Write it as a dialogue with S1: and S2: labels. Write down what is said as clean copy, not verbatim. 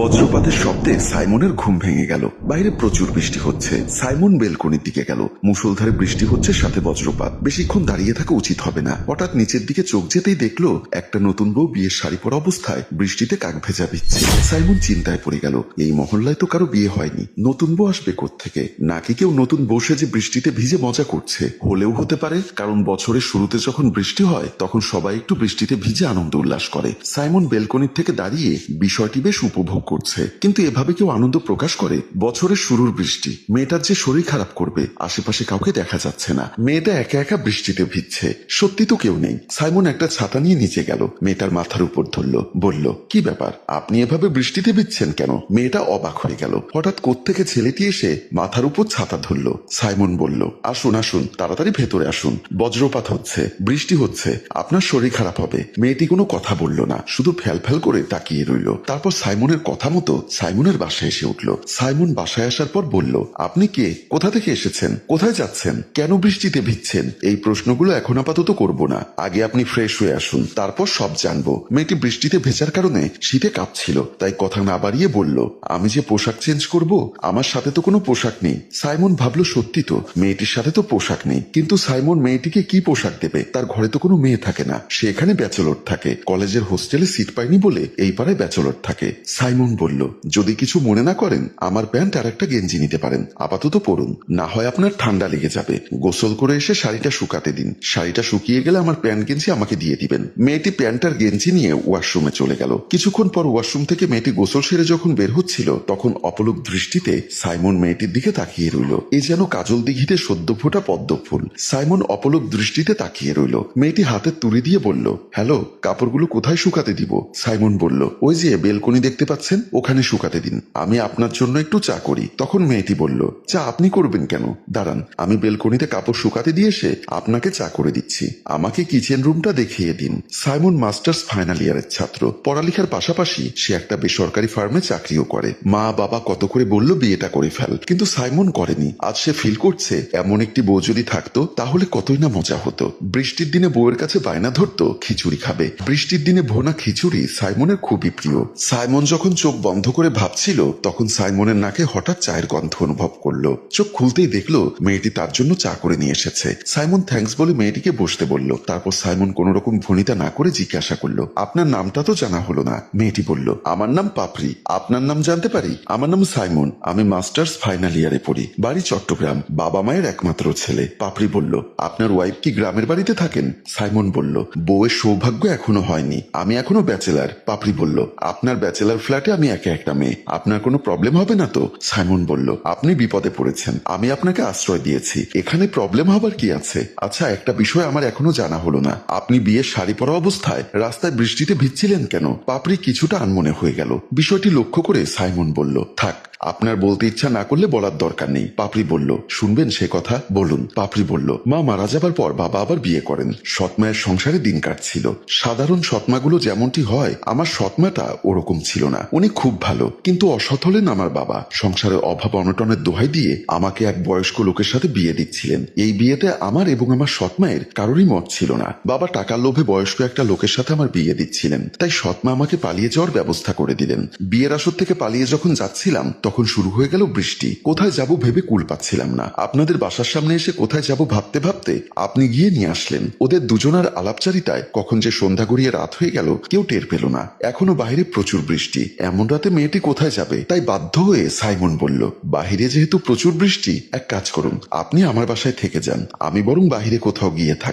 S1: বজ্রপাতের শব্দে সাইমনের ঘুম ভেঙে গেল। বাইরে প্রচুর বৃষ্টি হচ্ছে। সাইমন বেলকনির দিকে গেল। মুষলধারে বৃষ্টি হচ্ছে, সাথে বজ্রপাত। বেশিক্ষণ দাঁড়িয়ে থাকা উচিত হবে না। হঠাৎ নিচের দিকে চোখ যেতেই দেখলো একটা নতুন বউ বিয়ের শাড়ি পরা অবস্থায় বৃষ্টিতে কাক ভেজা ভিজছে। সাইমন চিন্তায় পড়ে গেল, এই মহল্লায় তো কারো বিয়ে হয়নি, নতুন বউ আসবে কোত্থেকে? নাকি কেউ নতুন বউ সেজে বৃষ্টিতে ভিজে মজা করছে? হলেও হতে পারে, কারণ বছরের শুরুতে যখন বৃষ্টি হয় তখন সবাই একটু বৃষ্টিতে ভিজে আনন্দ উল্লাস করে। সাইমন বেলকনির থেকে দাঁড়িয়ে বিষয়টি বেশ উপভোগ করছে। কিন্তু এভাবে কেউ আনন্দ প্রকাশ করে? বছরের শুরুর বৃষ্টি, মেয়েটার যে শরীর খারাপ করবে। আশেপাশে কাউকে দেখা যাচ্ছে না। মেয়েটা একা একা বৃষ্টিতে ভিজছে। সত্যি তো কেউ নেই। সাইমন একটা ছাতা নিয়ে নিচে গেল, মেয়েটার মাথার উপর ধরল, বলল, কি ব্যাপার, আপনি এভাবে বৃষ্টিতে ভিজছেন কেন? মেয়েটা অবাক হয়ে গেল। হঠাৎ কোত্থেকে ছেলেটি এসে মাথার উপর ছাতা ধরল। সাইমন বলল, আসুন আসুন, তাড়াতাড়ি ভেতরে আসুন, বজ্রপাত হচ্ছে, বৃষ্টি হচ্ছে, আপনার শরীর খারাপ হবে। মেয়েটি কোনো কথা বলল না, শুধু ফ্যাল ফ্যাল করে তাকিয়ে রইল। তারপর সাইমনের কথা মতো সাইমনের বাসায় এসে উঠল। সাইমন বাসায় আসার পর বলল, আপনি কে? কোথা থেকে এসেছেন? কোথায় যাচ্ছেন? কেন বৃষ্টিতে ভিজছেন? এই প্রশ্নগুলো এখন আপাতত করব না, আগে আপনি ফ্রেশ হয়ে আসুন, তারপর সব জানবো। মেয়েটি বৃষ্টিতে ভেজার কারণে শীতে কাঁপছিল, তাই কথা না বাড়িয়ে বলল, আমি যে পোশাক চেঞ্জ করব, আমার সাথে তো কোনো পোশাক নেই। সাইমন ভাবলো, সত্যি তো, মেয়েটির সাথে তো পোশাক নেই। কিন্তু সাইমন মেয়েটিকে কি পোশাক দেবে? তার ঘরে তো কোনো মেয়ে থাকে না, সে এখানে ব্যাচেলর থাকে। কলেজের হোস্টেলে সিট পায়নি বলে এই পাড়ায় ব্যাচেলর থাকে। সাইমন বলল, যদি কিছু মনে না করেন, আমার প্যান্ট আর একটা গেঞ্জি নিতে পারেন, আপাতত পরুন, না হয় আপনার ঠান্ডা লেগে যাবে। গোসল করে এসে শাড়িটা শুকাতে দিন, শাড়িটা শুকিয়ে গেলে আমার প্যান্ট গেঞ্জি আমাকে দিয়ে দিবেন। মেয়েটি প্যান্ট আর গেঞ্জি নিয়ে ওয়াশরুমে চলে গেল। কিছুক্ষণ পর ওয়াশরুম থেকে মেয়েটি গোসল সেরে যখন বের হচ্ছিল, তখন অপলক দৃষ্টিতে সাইমন মেয়েটির দিকে তাকিয়ে রইল। এ যেন কাজল দিঘিতে সদ্য ফোটা পদ্ম ফুল। সাইমন অপলক দৃষ্টিতে তাকিয়ে রইল। মেয়েটি হাতের তুড়ি দিয়ে বলল, হ্যালো, কাপড়গুলো কোথায় শুকাতে দিব? সাইমন বলল, ওই যে বেলকনি দেখতে পাচ্ছেন, ওখানে শুকাতে দিন, আমি আপনার জন্য একটু চা করি। তখন মেয়েটি বলল, চা আপনি করবেন কেন? দাঁড়ান, আমি বেলকনিতে কাপড় শুকাতে দিয়ে এসে আপনাকে চা করে দিচ্ছি। আমাকে কিচেন রুমটা দেখিয়ে দিন। সাইমন মাস্টার্স ফাইনাল ইয়ারের ছাত্র। পড়ালেখার পাশাপাশি সে একটা বেসরকারি ফার্মে চাকরিও করে। মা বাবা কত করে বলল বিয়েটা করে ফেল, কিন্তু সাইমন করেনি। আজ সে ফিল করছে, এমন একটি বউ যদি থাকতো তাহলে কতই না মজা হতো। বৃষ্টির দিনে বউয়ের কাছে বায়না ধরতো খিচুড়ি খাবে। বৃষ্টির দিনে ভোনা খিচুড়ি সাইমনের খুবই প্রিয়। সাইমন যখন চোখ বন্ধ করে ভাবছিল, তখন সাইমনের নাকে হঠাৎ চায়ের গন্ধ অনুভব করলো। চোখ খুলতেই দেখলো মেয়েটি তার জন্য চা করে নিয়ে এসেছে। সাইমন থ্যাঙ্কস বলে মেয়েটিকে বসতে বলল। তারপর সাইমন কোন রকম ভনিতা না করে জিজ্ঞাসা করলো, আপনার নামটা তো জানা হলো না। মেয়েটি বলল, আমার নাম পাপড়ি। আপনার নাম জানতে পারি? আমার নাম সাইমন, আমি মাস্টার্স ফাইনাল ইয়ারে পড়ি, বাড়ি চট্টগ্রাম, বাবা মায়ের একমাত্র ছেলে। পাপড়ি বলল, আপনার ওয়াইফ কি গ্রামের বাড়িতে থাকেন? সাইমন বলল, বউয়ের সৌভাগ্য এখনো হয়নি, আমি এখনো ব্যাচেলার। পাপড়ি বলল, আপনার ব্যাচেলার ফ্ল্যাটে আমি একা একটা মেয়ে, আপনার কোনো প্রবলেম হবে না তো? সাইমন বলল, আপনি বিপদে পড়েছেন, আমি আপনাকে আশ্রয় দিয়েছি, এখানে প্রবলেম হবার কি আছে? আচ্ছা, একটা বিষয় আমার এখনো জানা হলো না, আপনি বিয়ের শাড়ি পরা অবস্থায় রাস্তায় বৃষ্টিতে ভিজছিলেন কেন? পাপড়ি কিছুটা আনমনে হয়ে গেল। বিষয়টি লক্ষ্য করে সাইমন বলল, থাক, আপনার বলতে ইচ্ছা না করলে বলার দরকার নেই। পাপড়ি বলল, শুনবেন সে কথা? বলুন। পাপড়ি বলল, মা মারা যাবার পর বাবা আবার বিয়ে করেন। সৎমায়ের সংসারে দিন কাটছিল। সাধারণ সৎমাগুলো যেমনটি হয়, আমার সৎমাটা ওরকম ছিল না। উনি খুব ভালো, কিন্তু অসৎ হলেন আমার বাবা। সংসারে অভাব অনটনের দোহাই দিয়ে আমাকে এক বয়স্ক লোকের সাথে বিয়ে দিচ্ছিলেন। এই বিয়েতে আমার এবং আমার সৎমায়ের কারোরই মত ছিল না। বাবা টাকার লোভে বয়স্ক একটা লোকের সাথে আমার বিয়ে দিচ্ছিলেন, তাই সৎমা আমাকে পালিয়ে যাওয়ার ব্যবস্থা করে দিলেন। বিয়ের আসর থেকে পালিয়ে যখন যাচ্ছিলাম, তখন শুরু হয়ে গেল বৃষ্টি। কোথায় যাব ভেবে কুল পাচ্ছিলাম না। আপনাদের বাসার সামনে এসে কোথায় যাব ভাবতে ভাবতে আপনি গিয়ে নিয়ে আসলেন। ওদের দুজনার আলাপচারিতায় কখন যে সন্ধ্যা গড়িয়ে রাত হয়ে গেল কেউ টের পেল না। এখনো বাইরে প্রচুর বৃষ্টি। এমন রাতে মেয়েটি কোথায় যাবে? তাই বাধ্য হয়ে সাইমন বলল, বাহিরে যেহেতু প্রচুর বৃষ্টি, এক কাজ করুন, আপনি আমার বাসায় থেকে যান, আমি বরং বাহিরে কোথাও গিয়ে থাকি।